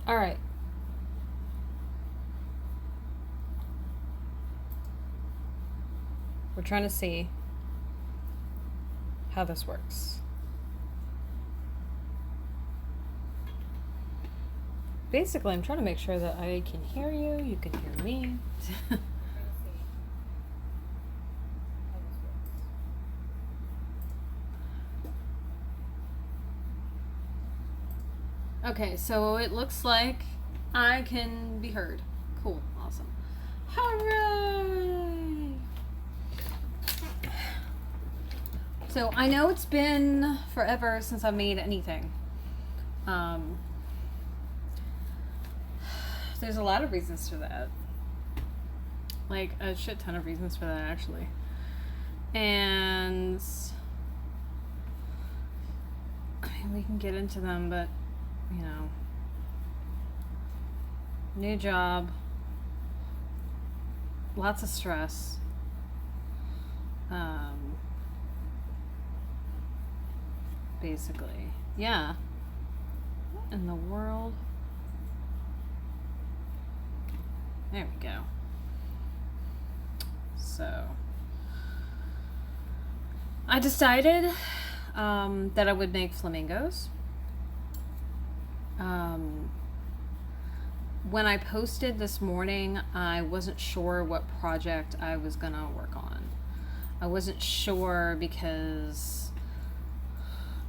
All right. We're trying to see how this works. Basically, I'm trying to make sure that I can hear you, you can hear me. Okay, so it looks like I can be heard. Cool, awesome. Hooray! So I know it's been forever since I made anything. There's a lot of reasons for that. Like a shit ton of reasons for that, actually. And I mean, we can get into them, but you know, new job, lots of stress. Basically, yeah. What in the world? There we go. So, I decided that I would make flamingos. When I posted this morning, I wasn't sure what project I was gonna work on. I wasn't sure because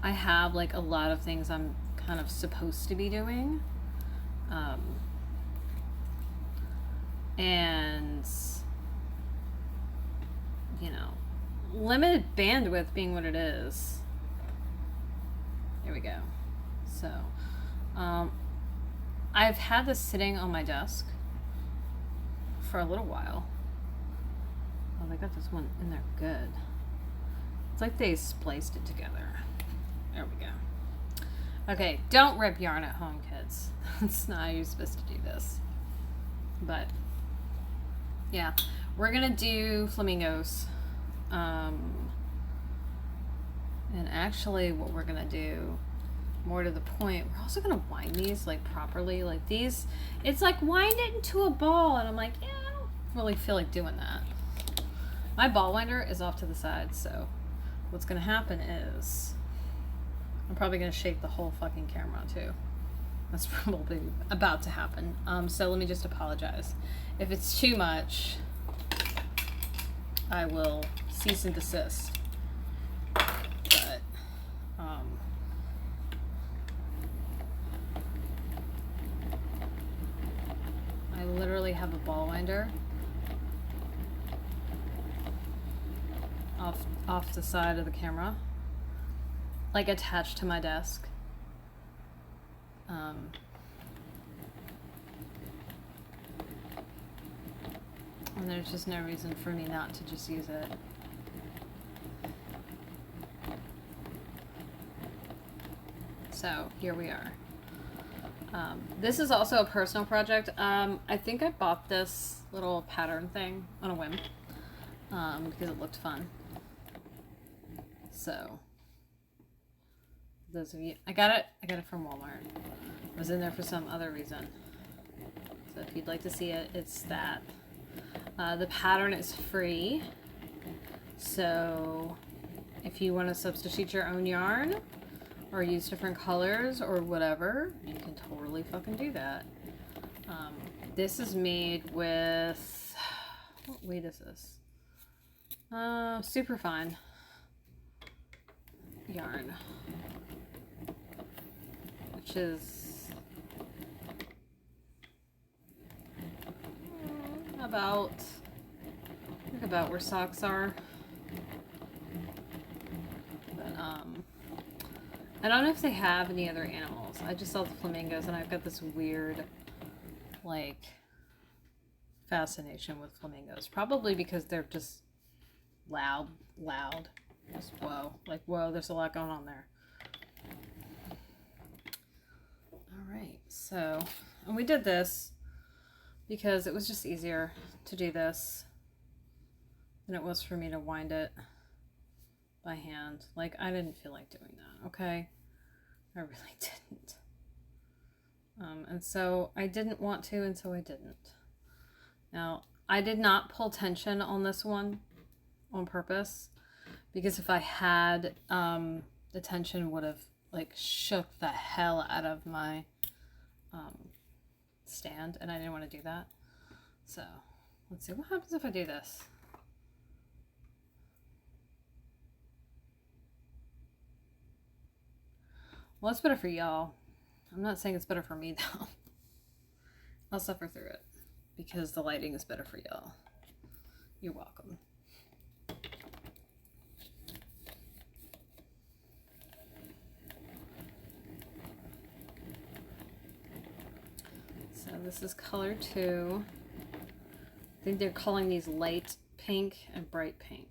I have like a lot of things I'm kind of supposed to be doing. And you know, limited bandwidth being what it is. There we go. So, I've had this sitting on my desk for a little while. Oh, they got this one in there good. It's like they spliced it together. There we go. Okay, don't rip yarn at home, kids. That's not how you're supposed to do this. But, yeah, we're gonna do flamingos. And actually what we're gonna do, more to the point, we're also gonna wind these like properly. Like these, it's like wind it into a ball, and I'm like, yeah, I don't really feel like doing that. My ball winder is off to the side, so what's gonna happen is I'm probably gonna shake the whole fucking camera too. That's probably about to happen. So let me just apologize. If it's too much, I will cease and desist. But, I literally have a ball winder off the side of the camera, like attached to my desk. And there's just no reason for me not to just use it. So here we are. This is also a personal project. I think I bought this little pattern thing on a whim because it looked fun. So those of you, I got it from Walmart. It was in there for some other reason. So if you'd like to see it, it's that. The pattern is free. So if you want to substitute your own yarn or use different colors or whatever, you can totally fucking do that. This is made with, what weight is this? Super fine yarn, which is about where socks are. But I don't know if they have any other animals. I just saw the flamingos, and I've got this weird like fascination with flamingos, probably because they're just loud, just whoa, like whoa, there's a lot going on there. All right, so, and we did this because it was just easier to do this than it was for me to wind it by hand. Like, I didn't feel like doing that, okay? I really didn't. And so I didn't want to, and so I didn't. Now, I did not pull tension on this one on purpose, because if I had, the tension would have like shook the hell out of my stand, and I didn't want to do that. So let's see what happens if I do this. Well, it's better for y'all. I'm not saying it's better for me though. I'll suffer through it because the lighting is better for y'all. You're welcome. So this is color 2. I think they're calling these light pink and bright pink.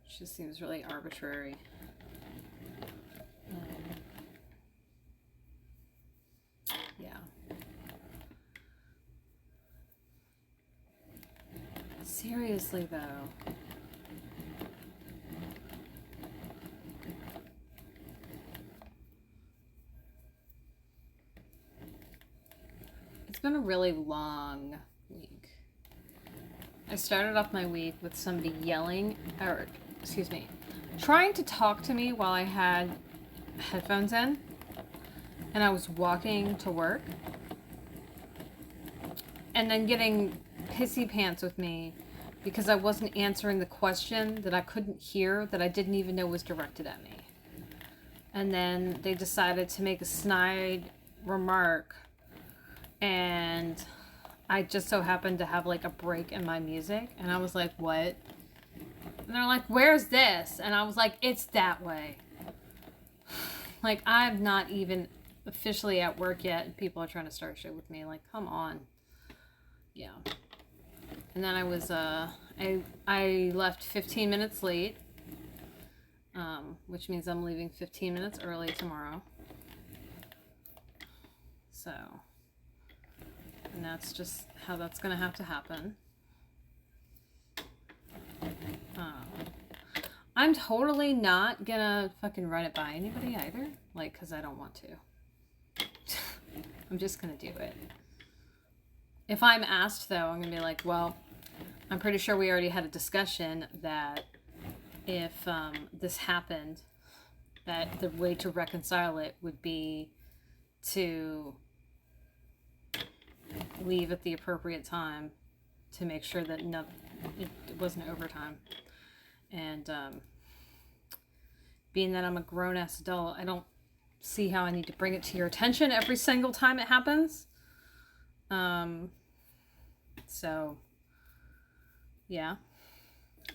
Which just seems really arbitrary. Yeah. Seriously though. It's been a really long week. I started off my week with somebody yelling, or excuse me, trying to talk to me while I had headphones in, and I was walking to work, and then getting pissy pants with me because I wasn't answering the question that I couldn't hear, that I didn't even know was directed at me. And then they decided to make a snide remark, and I just so happened to have like a break in my music, and I was like, what? And they're like, where's this? And I was like, it's that way. Like, I'm not even officially at work yet, and people are trying to start shit with me. Like, come on. Yeah. And then I was, I left 15 minutes late, which means I'm leaving 15 minutes early tomorrow. So, and that's just how that's going to have to happen. I'm totally not gonna fucking run it by anybody either, like, because I don't want to. I'm just gonna do it. If I'm asked, though, I'm gonna be like, well, I'm pretty sure we already had a discussion that if this happened, that the way to reconcile it would be to leave at the appropriate time to make sure that it wasn't overtime. And being that I'm a grown-ass adult, I don't see how I need to bring it to your attention every single time it happens. So, yeah.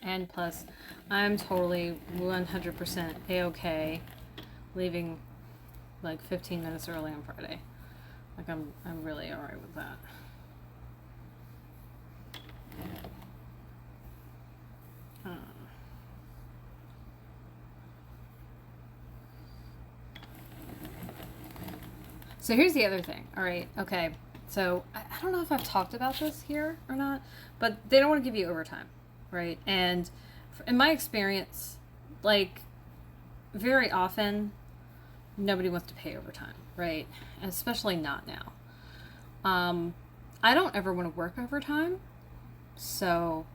And plus, I'm totally 100% A-okay leaving like 15 minutes early on Friday. Like, I'm really alright with that. So here's the other thing. All right. Okay. So I don't know if I've talked about this here or not, but they don't want to give you overtime, right? And in my experience, like, very often nobody wants to pay overtime, right? And especially not now. I don't ever want to work overtime, so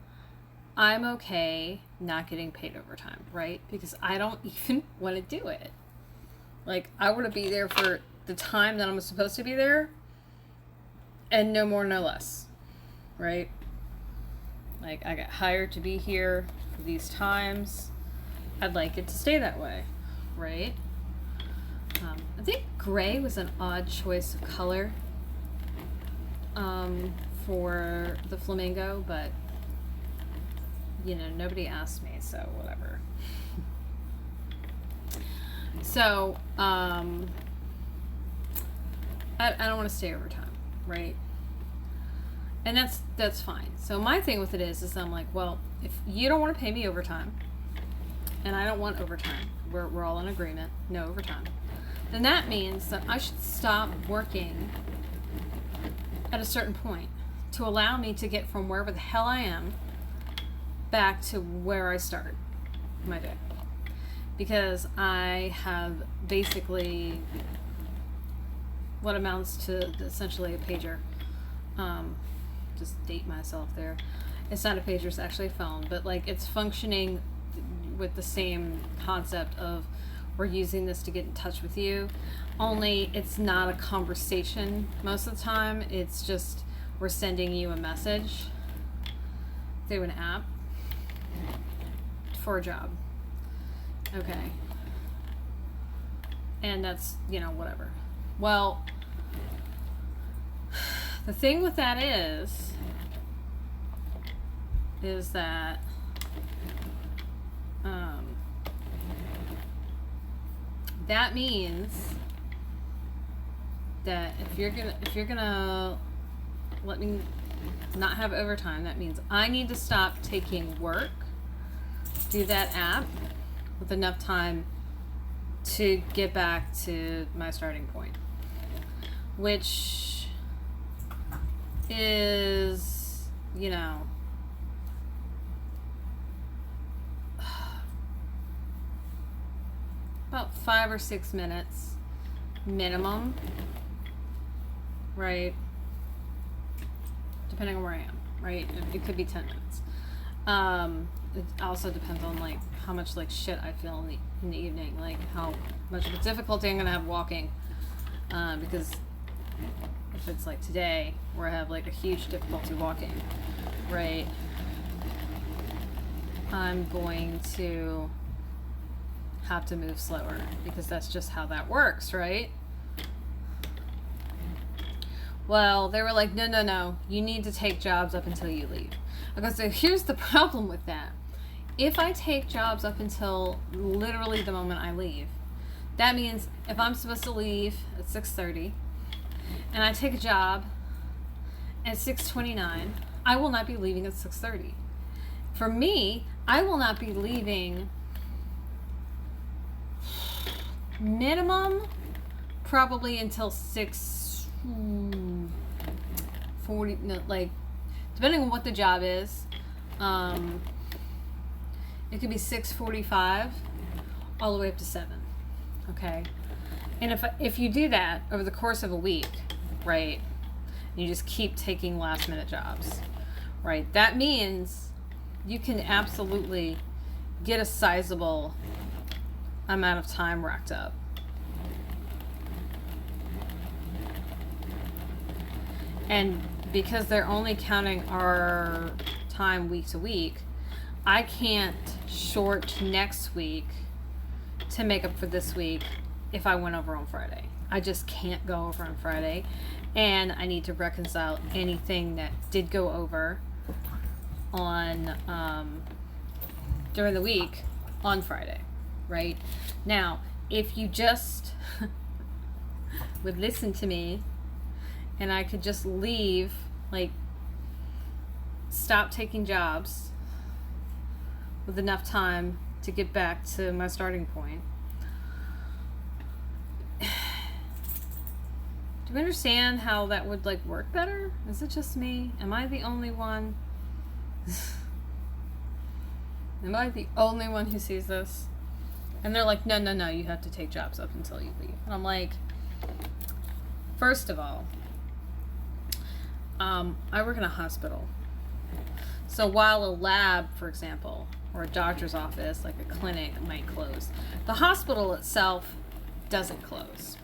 I'm okay not getting paid overtime, right? Because I don't even want to do it. Like, I want to be there for the time that I'm supposed to be there, and no more, no less, right? Like, I got hired to be here for these times. I'd like it to stay that way, right? I think gray was an odd choice of color for the flamingo, but you know, nobody asked me, so whatever. So, I don't want to stay overtime, right? And that's fine. So my thing with it is I'm like, well, if you don't want to pay me overtime, and I don't want overtime, we're all in agreement, no overtime, then that means that I should stop working at a certain point to allow me to get from wherever the hell I am back to where I start my day. Because I have basically what amounts to essentially a pager. Just date myself there. It's not a pager, it's actually a phone, but like it's functioning with the same concept of we're using this to get in touch with you, only it's not a conversation most of the time. It's just we're sending you a message through an app for a job. Okay. And that's, you know, whatever. Well, the thing with that is that that means that if you're gonna let me not have overtime, that means I need to stop taking work through that app with enough time to get back to my starting point, which is, you know, about 5 or 6 minutes minimum, right? Depending on where I am, right? It could be 10 minutes. It also depends on like how much like shit I feel in the evening, like how much of a difficulty I'm gonna have walking, because if it's like today where I have like a huge difficulty walking, right, I'm going to have to move slower because that's just how that works, right? Well, they were like, no, you need to take jobs up until you leave. I go, so here's the problem with that. If I take jobs up until literally the moment I leave, that means if I'm supposed to leave at 6:30 and I take a job at 6:29, I will not be leaving at 6:30. For me, I will not be leaving minimum probably until 6:40, no, like depending on what the job is, it could be 6:45 all the way up to 7. Okay, and if you do that over the course of a week, right, you just keep taking last minute jobs, right, that means you can absolutely get a sizable amount of time racked up. And because they're only counting our time week to week, I can't short next week to make up for this week if I went over on Friday. I just can't go over on Friday, and I need to reconcile anything that did go over on during the week on Friday, right? Now, if you just would listen to me and I could just leave, like stop taking jobs with enough time to get back to my starting point. Do you understand how that would like work better? Is it just me? Am I the only one? Am I the only one who sees this? And they're like, no, you have to take jobs up until you leave. And I'm like, first of all, I work in a hospital. So while a lab, for example, or a doctor's office, like a clinic, might close, the hospital itself doesn't close.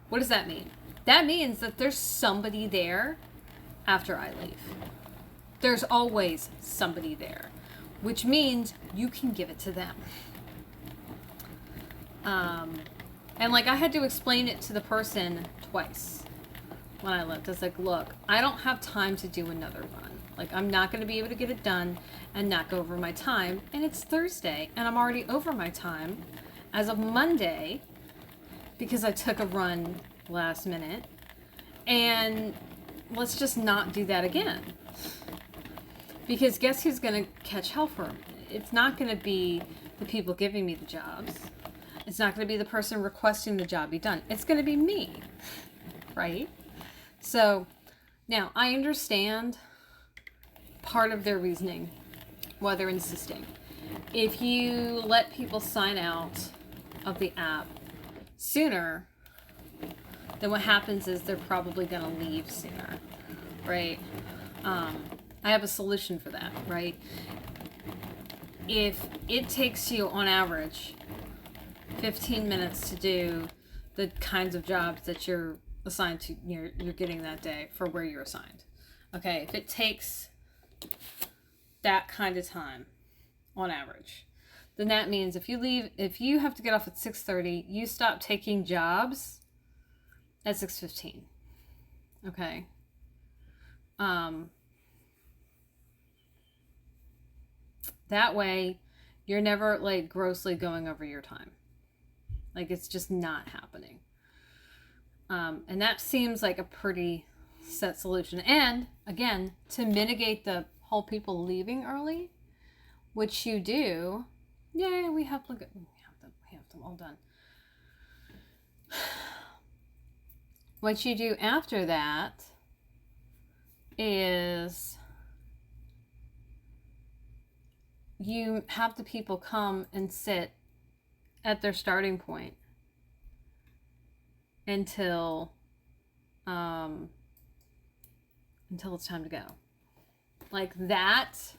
What does that mean? That means that there's somebody there after I leave. There's always somebody there, which means you can give it to them. And like I had to explain it to the person twice when I left. I was like, look, I don't have time to do another run. Like, I'm not going to be able to get it done and not go over my time. And it's Thursday, and I'm already over my time as of Monday because I took a run last minute. And let's just not do that again. Because guess who's going to catch hell for me? It's not going to be the people giving me the jobs. It's not going to be the person requesting the job be done. It's going to be me, right? So now I understand part of their reasoning, why they're insisting. If you let people sign out of the app sooner, then what happens is they're probably going to leave sooner, right? I have a solution for that, right? If it takes you on average 15 minutes to do the kinds of jobs that you're assigned to, you're getting that day for where you're assigned. Okay, if it takes that kind of time on average, then that means if you have to get off at 6:30, you stop taking jobs at 6:15. Okay. That way you're never like grossly going over your time. Like it's just not happening. And that seems like a pretty set solution. And again, to mitigate the whole people leaving early, which you do, yay, we have them all done. What you do after that is you have the people come and sit at their starting point until it's time to go. Like that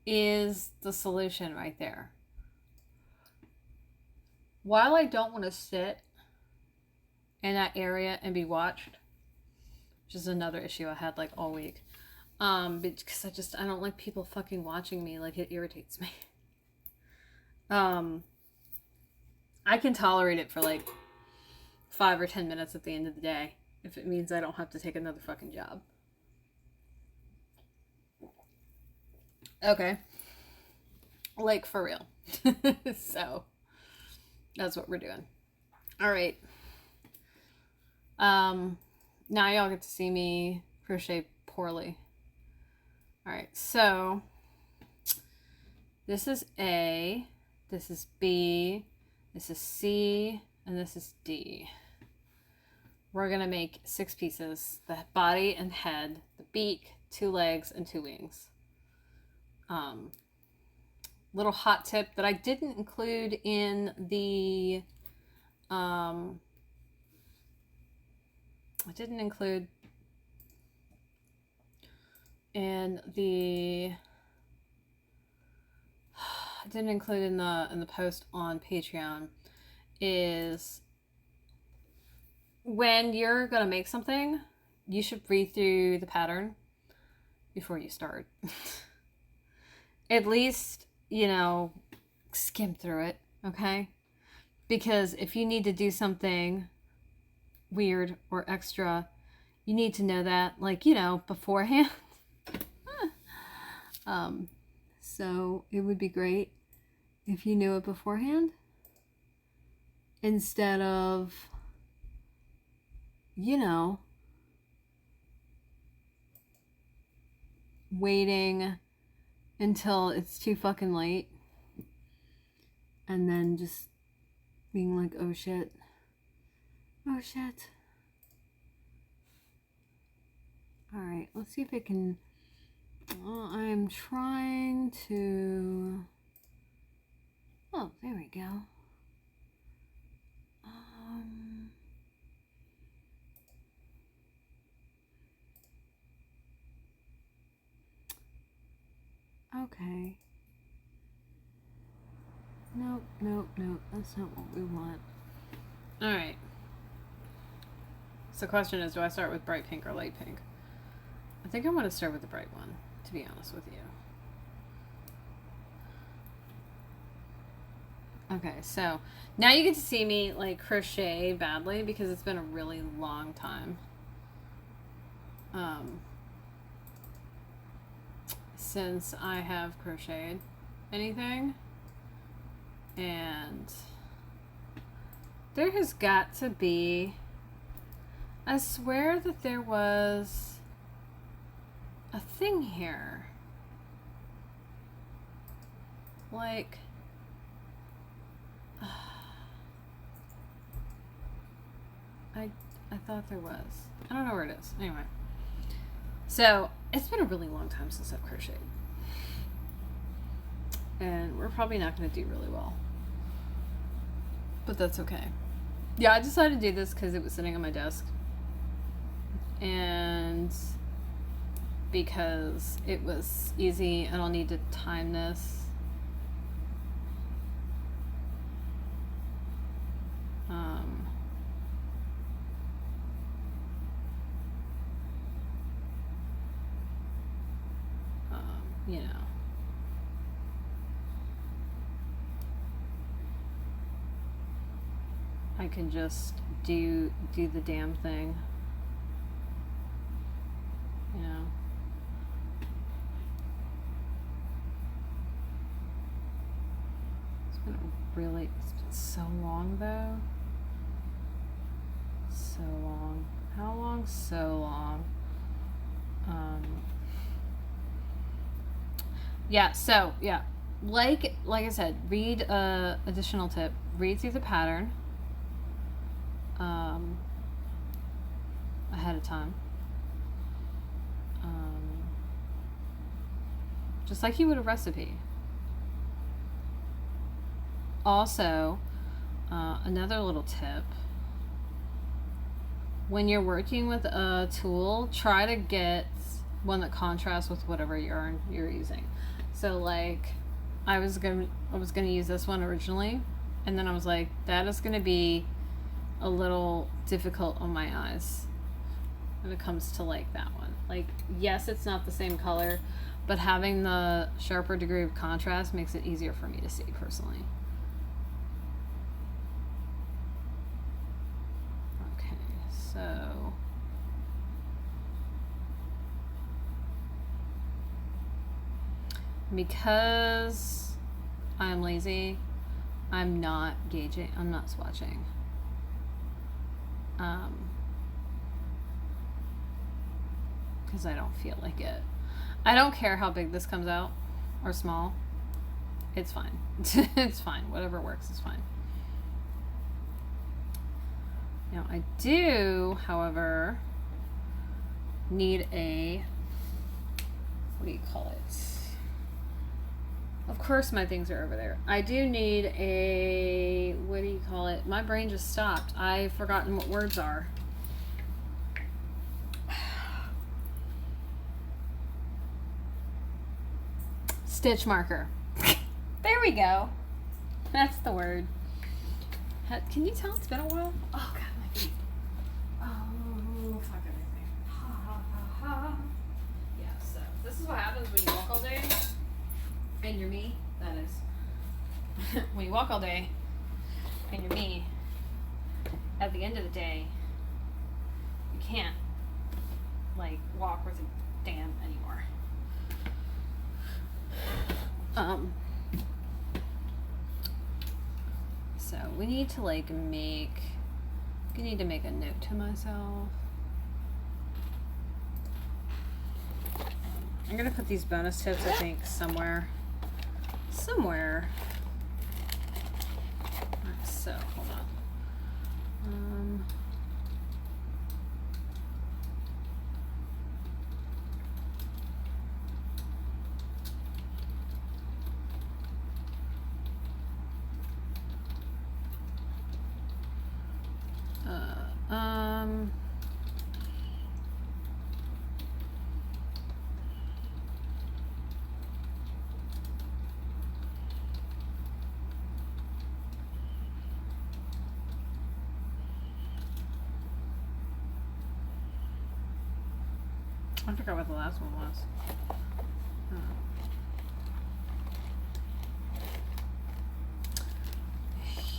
is the solution right there. While I don't want to sit in that area and be watched, which is another issue I had like all week, because I don't like people fucking watching me. Like it irritates me. I can tolerate it for like 5 or 10 minutes at the end of the day if it means I don't have to take another fucking job. Okay. Like for real. So that's what we're doing. All right. Now y'all get to see me crochet poorly. All right. So this is A, this is B, this is C, and this is D. We're going to make 6 pieces: the body and head, the beak, 2 legs, and 2 wings. Little hot tip that I didn't include in the I didn't include in the post on Patreon is when you're gonna make something, you should read through the pattern before you start. At least, skim through it, okay? Because if you need to do something weird or extra, you need to know that, beforehand. So it would be great if you knew it beforehand instead of, waiting until it's too fucking late and then just being like, oh shit. Alright, let's see if I can. I'm trying to. Oh, there we go. Okay. Nope. That's not what we want. Alright. So the question is, do I start with bright pink or light pink? I think I want to start with the bright one, to be honest with you. Okay, so now you get to see me crochet badly because it's been a really long time since I have crocheted anything, and there has got to be, I swear that there was a thing here. I thought there was. I don't know where it is. Anyway. So, it's been a really long time since I've crocheted. And we're probably not going to do really well. But that's okay. Yeah, I decided to do this because it was sitting on my desk. And because it was easy, I don't need to time this. You know. I can just do the damn thing. You know. It's been so long though. So long. How long? So long. Yeah, so yeah. Like I said, read additional tip. Read through the pattern ahead of time. Just like you would a recipe. Also, another little tip. When you're working with a tool, try to get one that contrasts with whatever yarn you're using. So like I was gonna use this one originally, and then I was like, that is gonna be a little difficult on my eyes when it comes to like that one. Like, yes, it's not the same color, but having the sharper degree of contrast makes it easier for me to see personally. Okay, so because I'm lazy, I'm not gauging, I'm not swatching. Because I don't feel like it. I don't care how big this comes out or small. It's fine. It's fine. Whatever works is fine. Now I do, however, need a, what do you call it? Of course my things are over there. I do need a, what do you call it? My brain just stopped. I've forgotten what words are. Stitch marker. There we go. That's the word. Can you tell it's been a while? Oh god, my feet. Oh, fuck everything. Ha ha ha ha. Yeah, so this is what happens when you walk all day. And you're me, that is. When you walk all day and you're me, at the end of the day, you can't like walk worth a damn anymore. So we need to like make a note to myself. I'm gonna put these bonus tips, I think, somewhere. Alright, so hold on. I forgot what the last one was.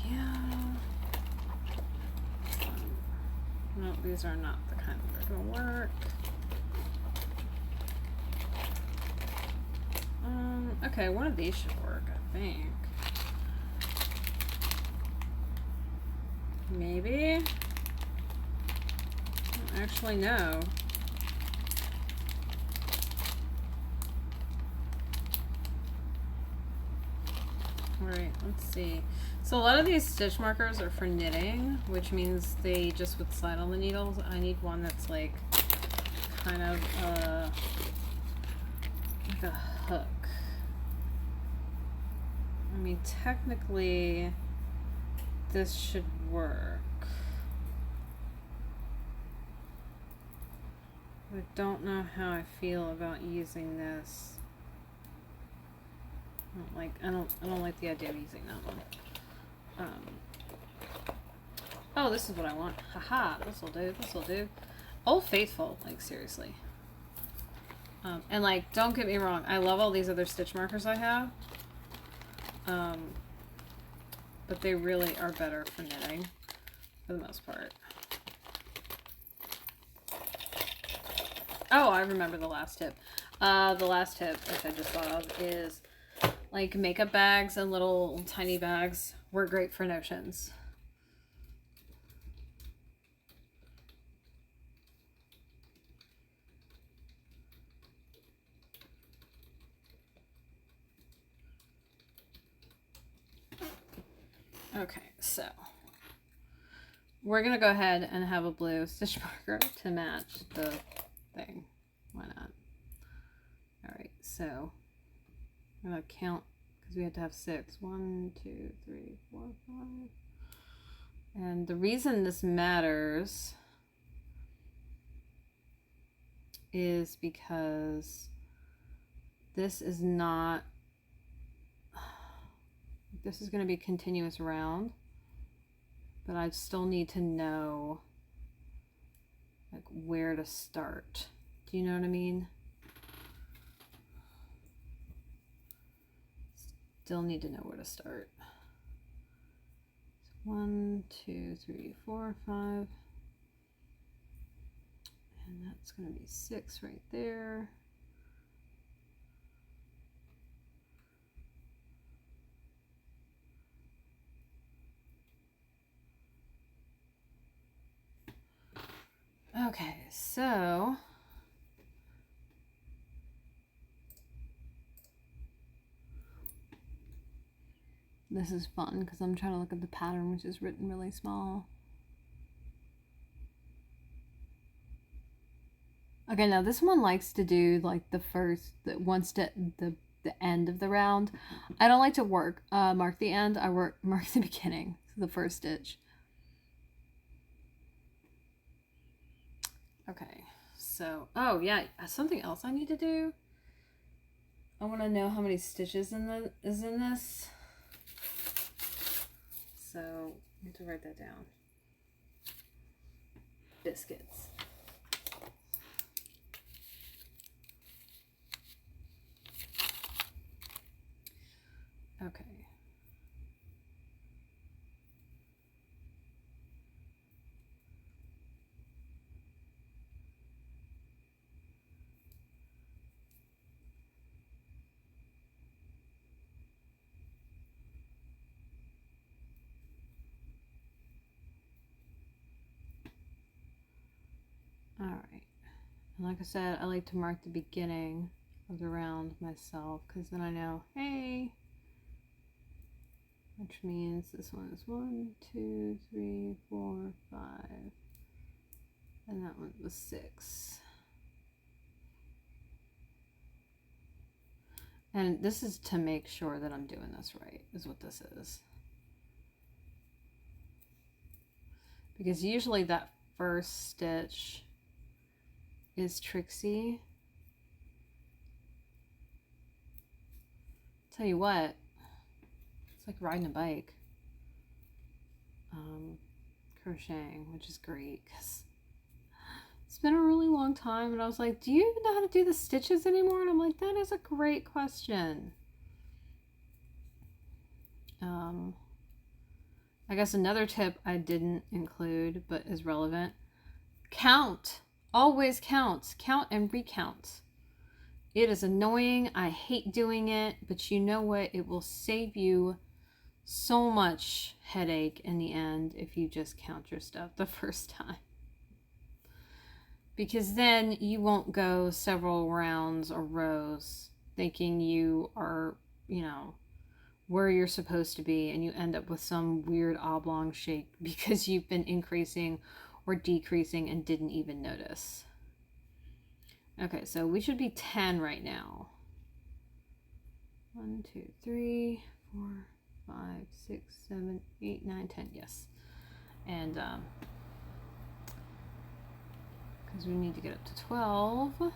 Yeah. No, these are not the kind that are going to work. Okay, one of these should work, I think. Maybe? I don't actually know. Alright, let's see. So a lot of these stitch markers are for knitting, which means they just would slide on the needles. I need one that's like kind of like a hook. I mean, technically this should work. I don't know how I feel about using this. I don't like the idea of using that one. Oh, this is what I want. Haha, this'll do, this'll do. Old Faithful, like seriously. And like, don't get me wrong, I love all these other stitch markers I have. But they really are better for knitting, for the most part. Oh, I remember the last tip. The last tip, which I just thought of, is like makeup bags and little tiny bags were great for notions. Okay, so we're gonna go ahead and have a blue stitch marker to match the thing. Why not? All right, so I'm gonna count because we have to have 6. 1, 2, 3, 4, 5. And the reason this matters is because this is not, this is going to be continuous round, but I still need to know like where to start. Do you know what I mean? Still need to know where to start. So 1, 2, 3, 4, 5. And that's going to be 6 right there. Okay, so this is fun because I'm trying to look at the pattern, which is written really small. Okay, now this one likes to do like the first, the end of the round. I don't like to mark the end. I mark the beginning, so the first stitch. Okay, so, oh yeah, something else I need to do. I want to know how many stitches is in this. So I need to write that down. Biscuits. Okay. All right. And like I said, I like to mark the beginning of the round myself because then I know, hey, which means this one is 1, 2, 3, 4, 5, and that one was 6. And this is to make sure that I'm doing this right, is what this is. Because usually that first stitch is tricksy. Tell you what, it's like riding a bike. Crocheting, which is great because it's been a really long time, and I was like, do you even know how to do the stitches anymore? And I'm like, that is a great question. I guess another tip I didn't include but is relevant: count. Always count. Count and recount. It is annoying. I hate doing it, but you know what? It will save you so much headache in the end if you just count your stuff the first time. Because then you won't go several rounds or rows thinking you are, you know, where you're supposed to be, and you end up with some weird oblong shape because you've been increasing or decreasing and didn't even notice. Okay, so we should be 10 right now. 1, 2, 3, 4, 5, 6, 7, 8, 9, 10. Yes. And because we need to get up to 12.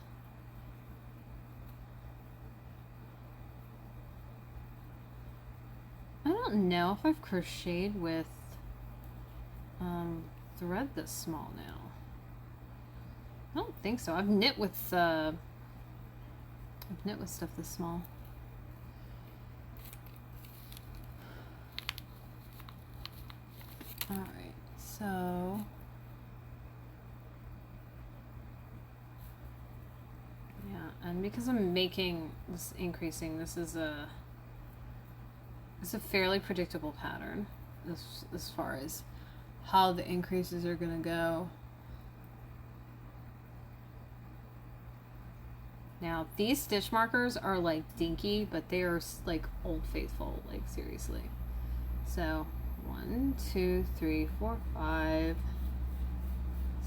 I don't know if I've crocheted with thread this small now. I don't think so. I've knit with stuff this small. All right, so yeah, and because I'm making this increasing, this is a fairly predictable pattern as far as how the increases are going to go. Now, these stitch markers are like dinky, but they are like Old Faithful, like seriously. So 1, 2, 3, 4, 5,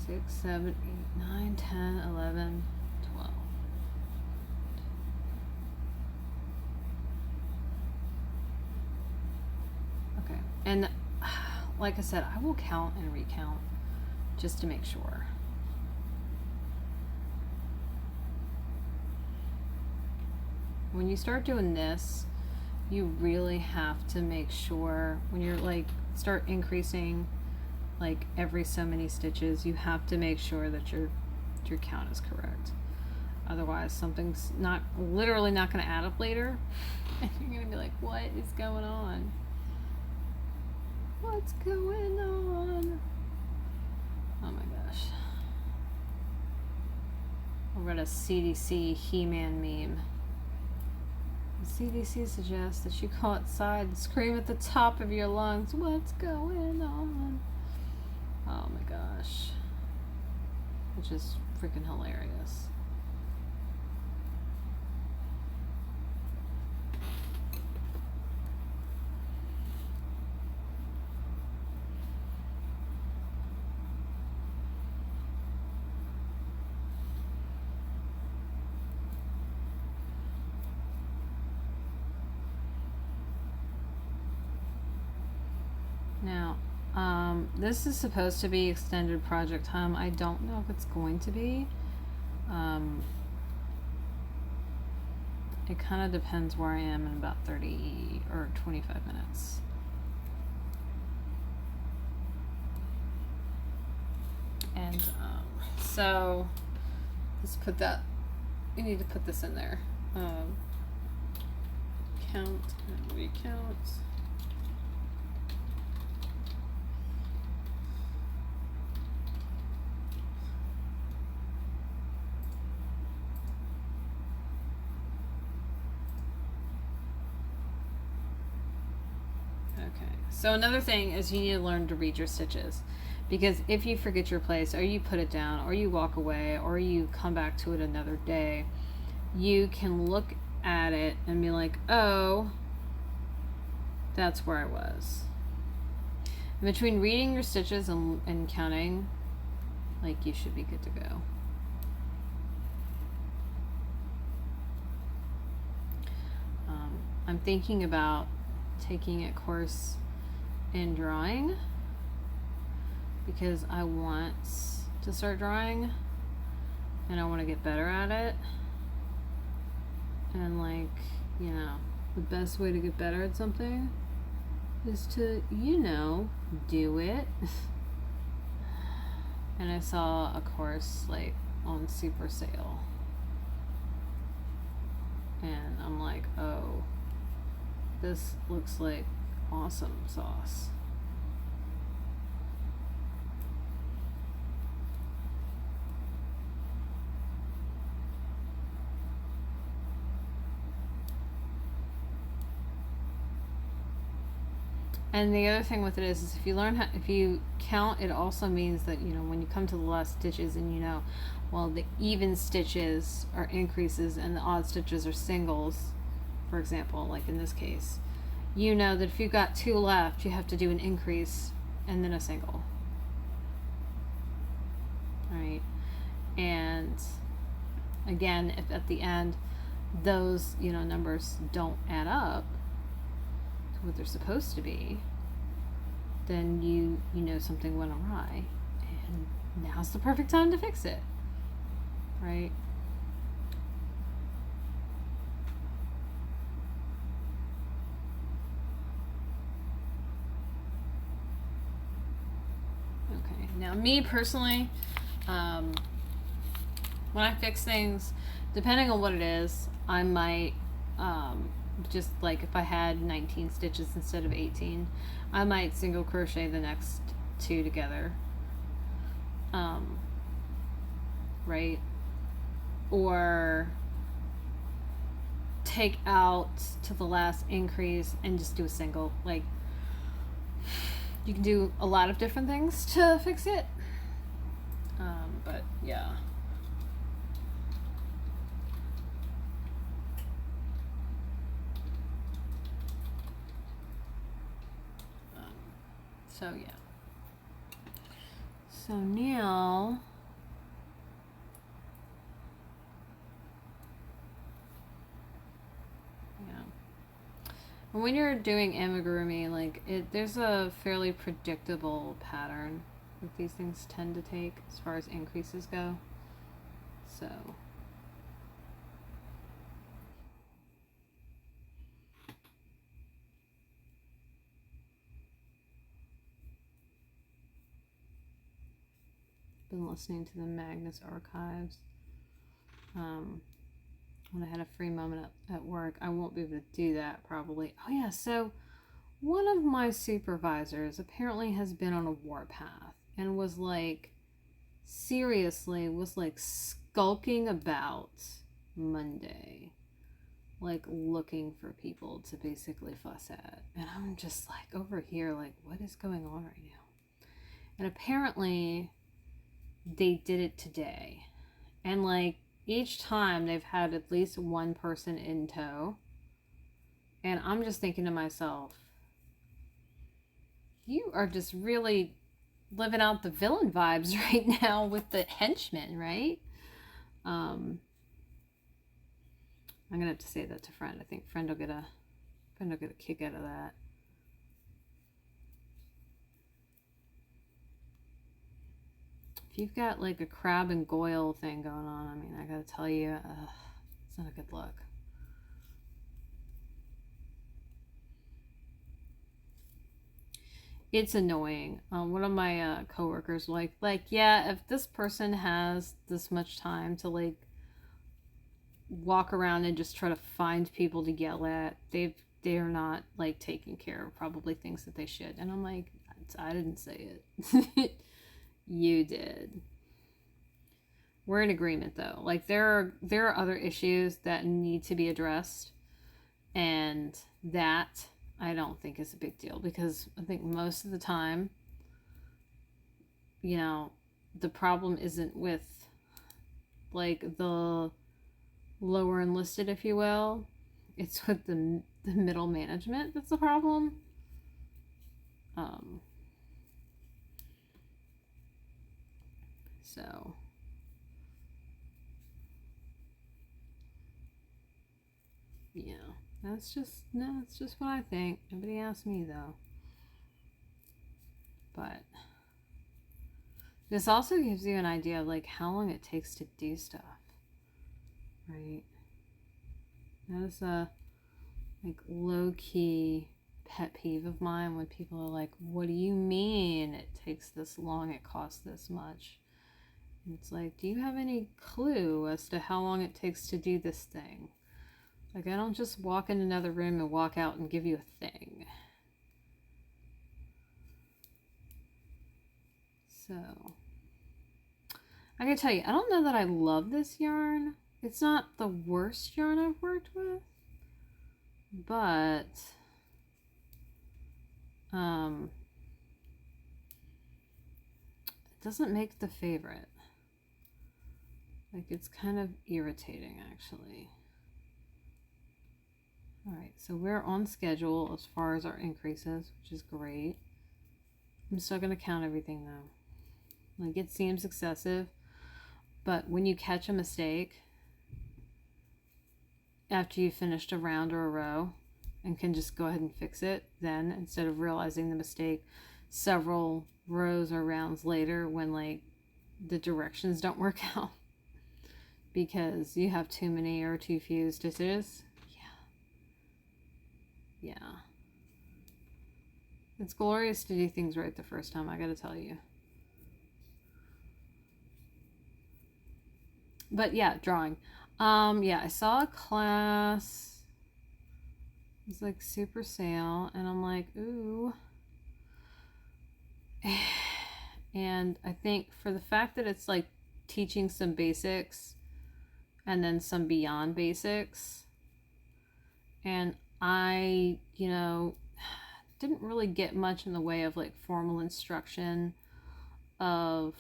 6, 7, 8, 9, 10, 11, 12. Okay, and like I said, I will count and recount just to make sure. When you start doing this, you really have to make sure when you're like start increasing like every so many stitches, you have to make sure that your count is correct. Otherwise, something's literally not going to add up later, and you're going to be like, "What is going on? What's going on?" Oh my gosh! I read a CDC He-Man meme. The CDC suggests that you go outside and scream at the top of your lungs, "What's going on?" Oh my gosh. Which is freaking hilarious. Now, this is supposed to be extended project time. I don't know if it's going to be. It kind of depends where I am in about 30 or 25 minutes. And so let's put that, you need to put this in there. Count and recount. So another thing is you need to learn to read your stitches, because if you forget your place, or you put it down, or you walk away, or you come back to it another day, you can look at it and be like, oh, that's where I was. And between reading your stitches and counting, like, you should be good to go. I'm thinking about taking a course in drawing because I want to start drawing and I want to get better at it. And like, you know, the best way to get better at something is to, you know, do it. And I saw a course like on super sale. And I'm like, oh, this looks like awesome sauce. And the other thing with it is if you learn how, if you count, it also means that, you know, when you come to the last stitches and you know, well, the even stitches are increases and the odd stitches are singles, for example, like in this case, you know that if you've got 2 left, you have to do an increase and then a single. Right? And again, if at the end those, you know, numbers don't add up to what they're supposed to be, then you know something went awry, and now's the perfect time to fix it. right? Okay, now me personally, when I fix things, depending on what it is, I might just like if I had 19 stitches instead of 18, I might single crochet the next two together. Right? Or take out to the last increase and just do a single. Like, you can do a lot of different things to fix it. But yeah. So yeah. So now when you're doing amigurumi, like there's a fairly predictable pattern that these things tend to take as far as increases go. So been listening to the Magnus archives. When I had a free moment at work, I won't be able to do that probably. Oh yeah, so one of my supervisors apparently has been on a warpath and was like, seriously, was like skulking about Monday, like looking for people to basically fuss at. And I'm just like over here, like, what is going on right now? And apparently they did it today. And like each time they've had at least one person in tow. And I'm just thinking to myself, you are just really living out the villain vibes right now with the henchmen, right? I'm gonna have to say that to Friend. I think Friend will get a kick out of that. If you've got like a crab and goyle thing going on, I mean, I gotta tell you, it's not a good look. It's annoying. One of my coworkers like, yeah, if this person has this much time to like walk around and just try to find people to yell at, they're not like taking care of probably things that they should. And I'm like, I didn't say it. You did. We're in agreement though. Like there are other issues that need to be addressed, and that I don't think is a big deal because I think most of the time, you know, the problem isn't with like the lower enlisted, if you will. It's with the middle management that's the problem. So yeah, that's just what I think. Nobody asked me though. But this also gives you an idea of like how long it takes to do stuff, right? That is a like low-key pet peeve of mine when people are like, what do you mean it takes this long, it costs this much? And it's like, do you have any clue as to how long it takes to do this thing? Like, I don't just walk in another room and walk out and give you a thing. So I gotta tell you, I don't know that I love this yarn. It's not the worst yarn I've worked with, but it doesn't make the favorite. Like, it's kind of irritating actually. Alright, so we're on schedule as far as our increases, which is great. I'm still gonna count everything though. Like, it seems excessive, but when you catch a mistake after you finished a round or a row and can just go ahead and fix it, then instead of realizing the mistake several rows or rounds later when like the directions don't work out, because you have too many or too few stitches. Yeah. It's glorious to do things right the first time, I gotta tell you. But yeah, drawing. Yeah, I saw a class. It was like super sale, and I'm like, ooh. And I think for the fact that it's like teaching some basics and then some beyond basics, and I, you know, didn't really get much in the way of like formal instruction of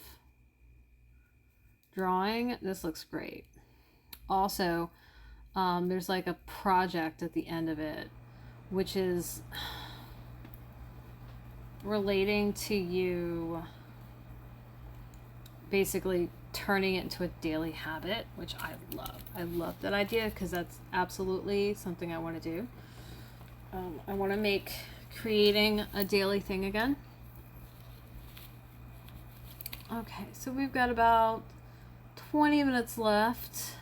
drawing, this looks great. Also, there's like a project at the end of it, which is relating to you basically turning it into a daily habit, which I love. I love that idea because that's absolutely something I want to do. I want to make creating a daily thing again. Okay, so we've got about 20 minutes left.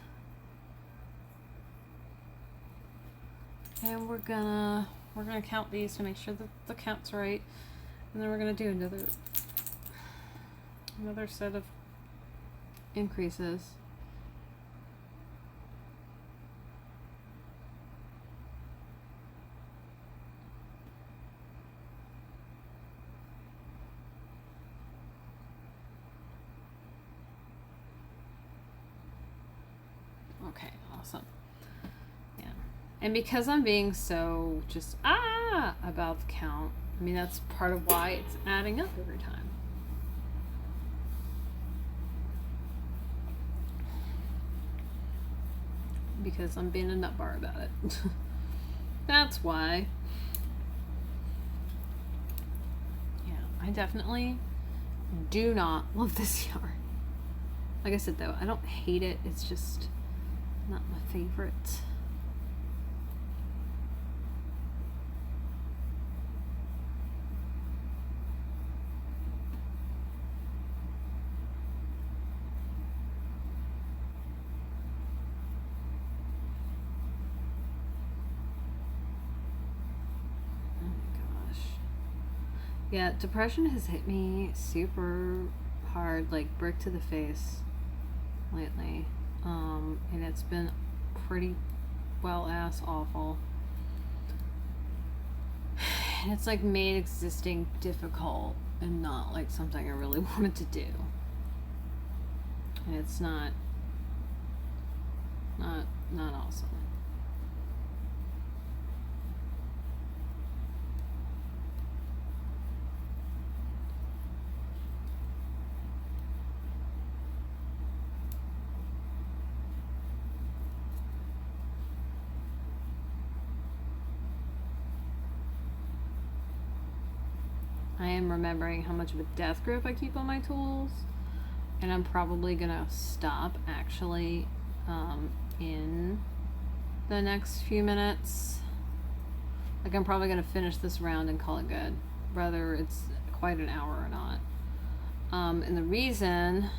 And we're gonna count these to make sure that the count's right. And then we're gonna do another set of increases. Okay, awesome. Yeah. And because I'm being so just about the count, I mean, that's part of why it's adding up every time. Because I'm being a nutbar about it. That's why. Yeah, I definitely do not love this yarn. Like I said though, I don't hate it, it's just not my favorite. Yeah, depression has hit me super hard, like brick to the face lately. And it's been pretty well-ass awful. And it's like made existing difficult and not like something I really wanted to do. And it's not awesome. I am remembering how much of a death grip I keep on my tools, and I'm probably gonna stop actually in the next few minutes. Like I'm probably gonna finish this round and call it good, whether it's quite an hour or not. And the reason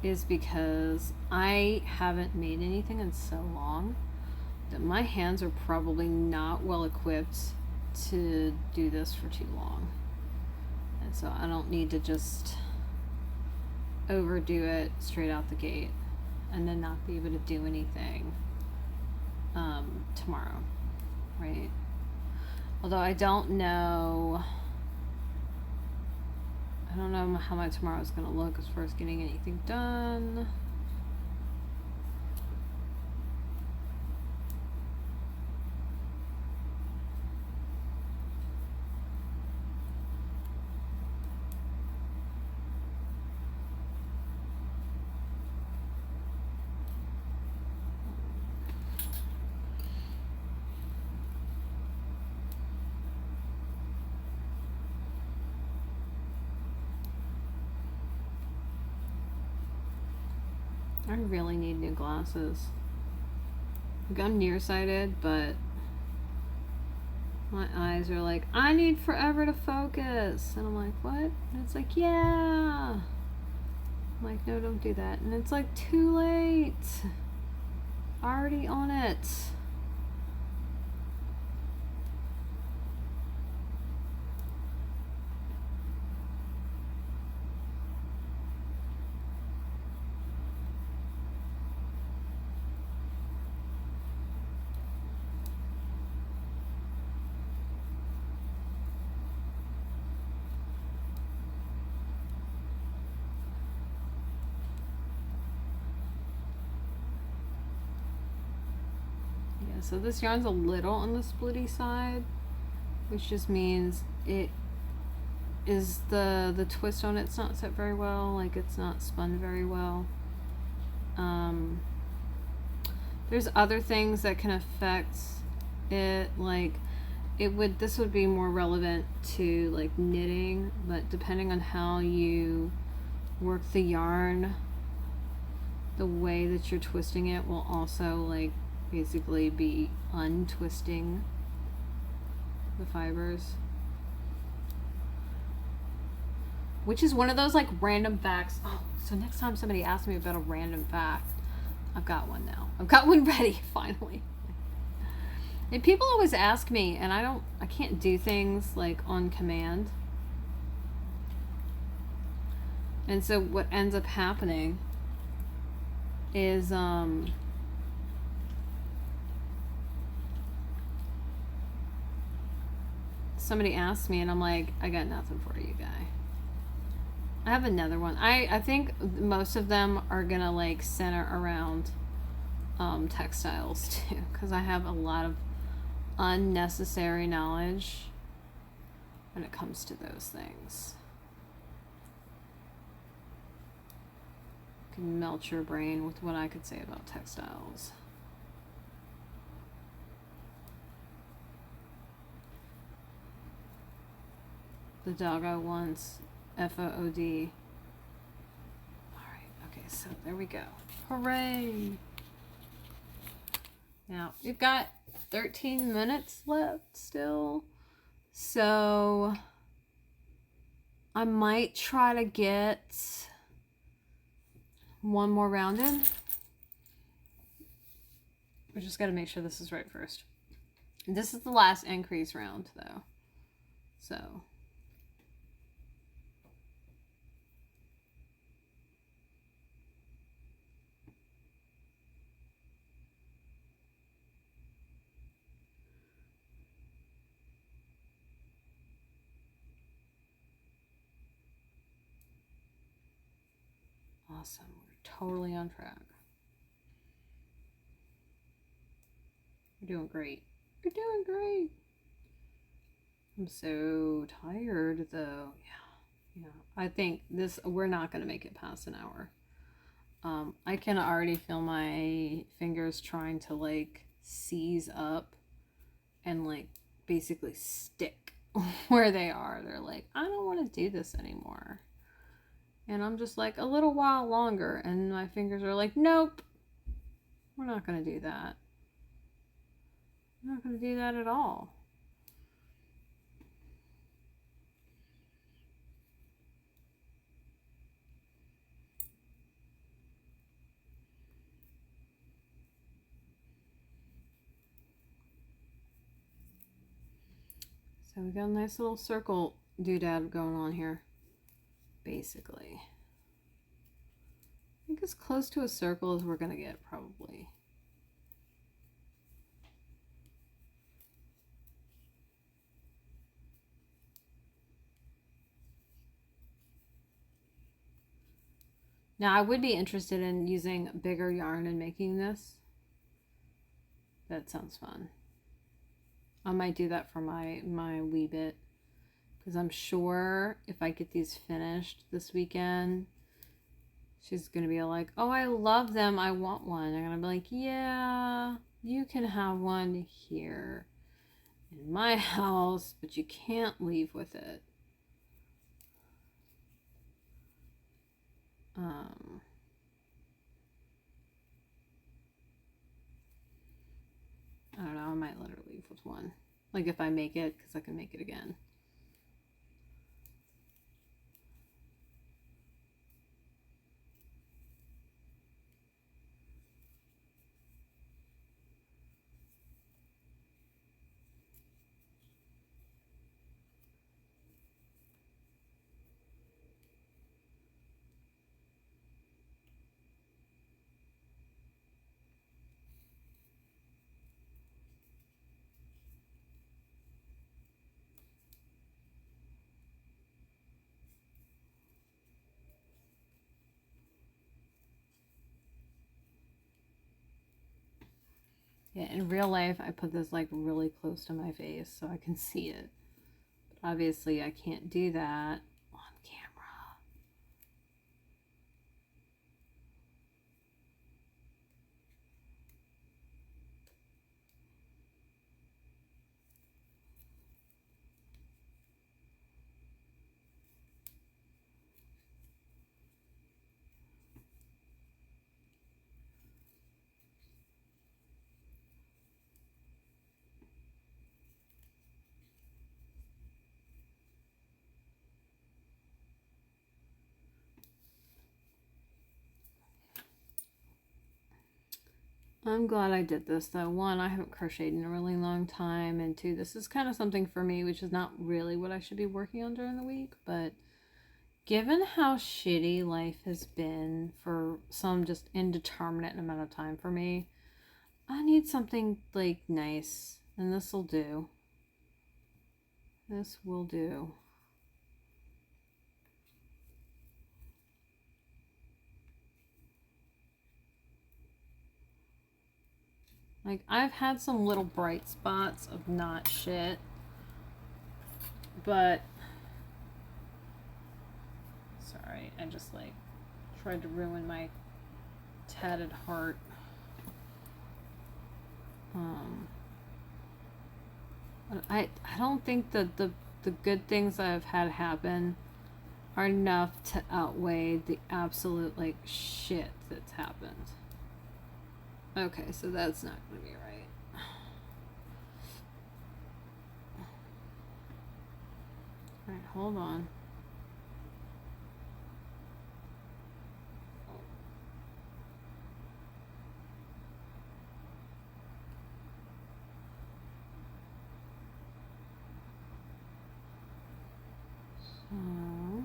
is because I haven't made anything in so long that my hands are probably not well equipped to do this for too long, and so I don't need to just overdo it straight out the gate and then not be able to do anything tomorrow, right? Although I don't know how my tomorrow is going to look as far as getting anything done. I really need new glasses. Like I'm nearsighted, but my eyes are like, I need forever to focus. And I'm like, what? And it's like, yeah. I'm like, like, no, don't do that. And it's like too late. Already on it. So this yarn's a little on the splitty side, which just means it is the twist on it's not set very well, like it's not spun very well. There's other things that can affect it, like this would be more relevant to like knitting, but depending on how you work the yarn, the way that you're twisting it will also like basically be untwisting the fibers, which is one of those like random facts. Oh, so next time somebody asks me about a random fact, I've got one now. I've got one ready finally. And people always ask me, and I can't do things like on command. And so what ends up happening is somebody asks me and I'm like, I got nothing for you, guy. I have another one. I think most of them are gonna like center around textiles too, because I have a lot of unnecessary knowledge when it comes to those things. Can melt your brain with what I could say about textiles. The doggo wants FOOD. Alright, okay, so there we go. Hooray! Now, we've got 13 minutes left still. So, I might try to get one more round in. We just got to make sure this is right first. This is the last increase round, though. So... Awesome. We're totally on track. We're doing great. We're doing great. I'm so tired though. Yeah. I think we're not going to make it past an hour. I can already feel my fingers trying to like seize up and like basically stick where they are. They're like, I don't want to do this anymore. And I'm just like, a little while longer. And my fingers are like, nope, we're not going to do that. We're not going to do that at all. So we got a nice little circle doodad going on here, basically. I think as close to a circle as we're going to get, probably. Now, I would be interested in using bigger yarn and making this. That sounds fun. I might do that for my wee bit, because I'm sure if I get these finished this weekend, she's going to be like, oh, I love them. I want one. I'm going to be like, yeah, you can have one here in my house, but you can't leave with it. I don't know. I might let her leave with one. Like if I make it, because I can make it again. Yeah, in real life, I put this like really close to my face so I can see it. But obviously, I can't do that on camera. I'm glad I did this though. One, I haven't crocheted in a really long time, and two, this is kind of something for me, which is not really what I should be working on during the week, but given how shitty life has been for some just indeterminate amount of time for me, I need something like nice, and this will do. This will do. Like, I've had some little bright spots of not shit, but sorry, I just like tried to ruin my tatted heart. I don't think that the good things I've had happen are enough to outweigh the absolute like shit that's happened. Okay, so that's not gonna be right. Alright, hold on. So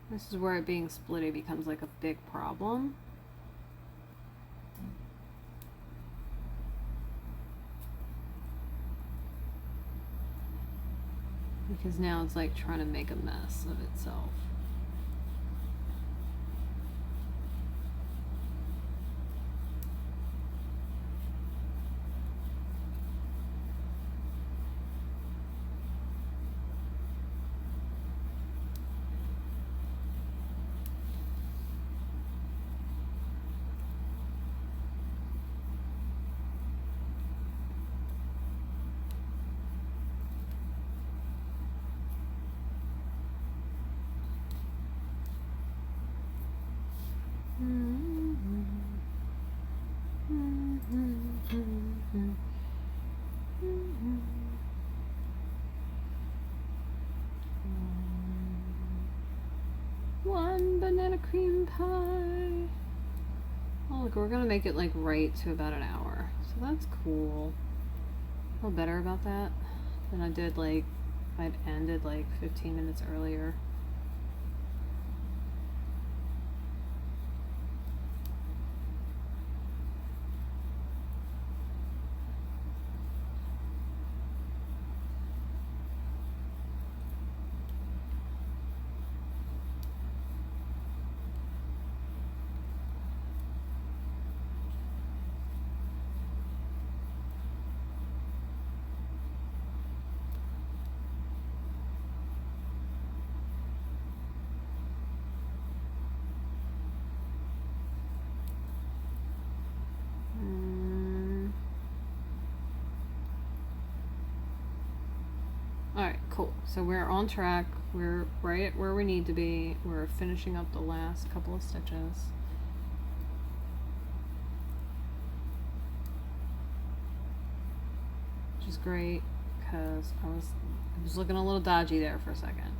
this is where it being splitty becomes like a big problem. Because now it's like trying to make a mess of itself. One banana cream pie. Oh, look, we're gonna make it like right to about an hour. So that's cool. I feel better about that than I did like if I'd ended like 15 minutes earlier. Alright, cool. So we're on track. We're right at where we need to be. We're finishing up the last couple of stitches. Which is great because I was looking a little dodgy there for a second.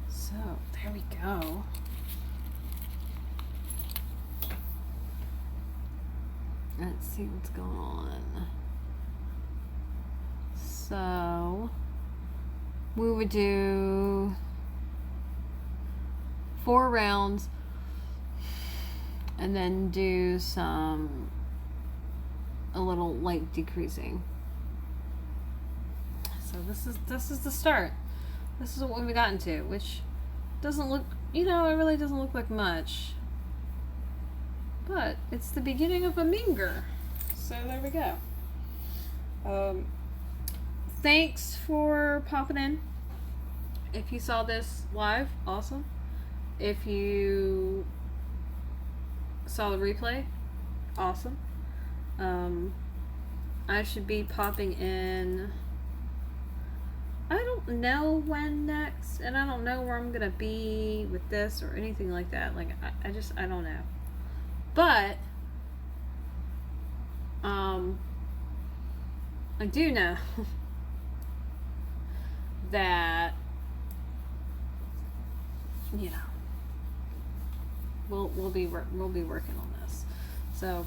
So, there we go. Let's see what's going on. So, we would do 4 rounds and then do a little light decreasing. So this is the start. This is what we got into, which doesn't look, it really doesn't look like much. But it's the beginning of a Minger. So there we go. Thanks for popping in. If you saw this live, awesome. If you saw the replay, awesome. I should be popping in, I don't know when next, and I don't know where I'm gonna be with this or anything like that. Like, I don't know. But I do know that we'll be working on this. So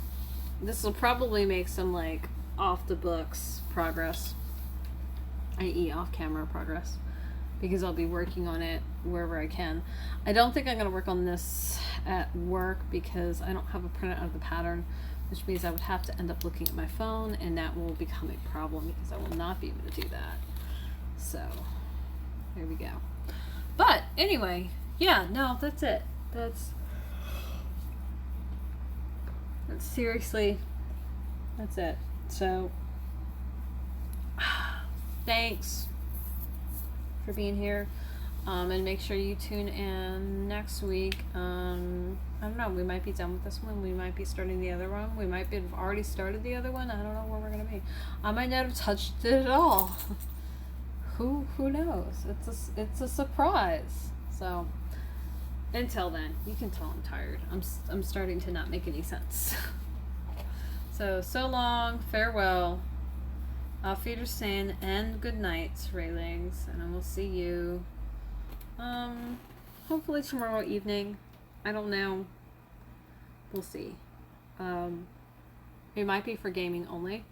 this will probably make some like off the books progress, i.e. off camera progress, because I'll be working on it wherever I can. I don't think I'm going to work on this at work because I don't have a printout of the pattern, which means I would have to end up looking at my phone, and that will become a problem because I will not be able to do that. So there we go. But anyway, yeah, no, that's it. That's seriously, that's it. So thanks for being here, and make sure you tune in next week. I don't know, we might be done with this one, we might be starting the other one, we might have already started the other one. I don't know where we're gonna be. I might not have touched it at all. Who knows? It's a surprise. So until then, you can tell I'm tired. I'm starting to not make any sense. So long, farewell, auf Wiedersehen, and good night, Raylings, and I will see you hopefully tomorrow evening. I don't know. We'll see. It might be for gaming only,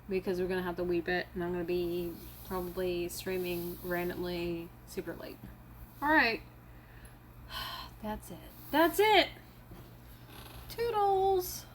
because we're gonna have to weep it, and I'm gonna be probably streaming randomly super late. Alright. That's it. Toodles!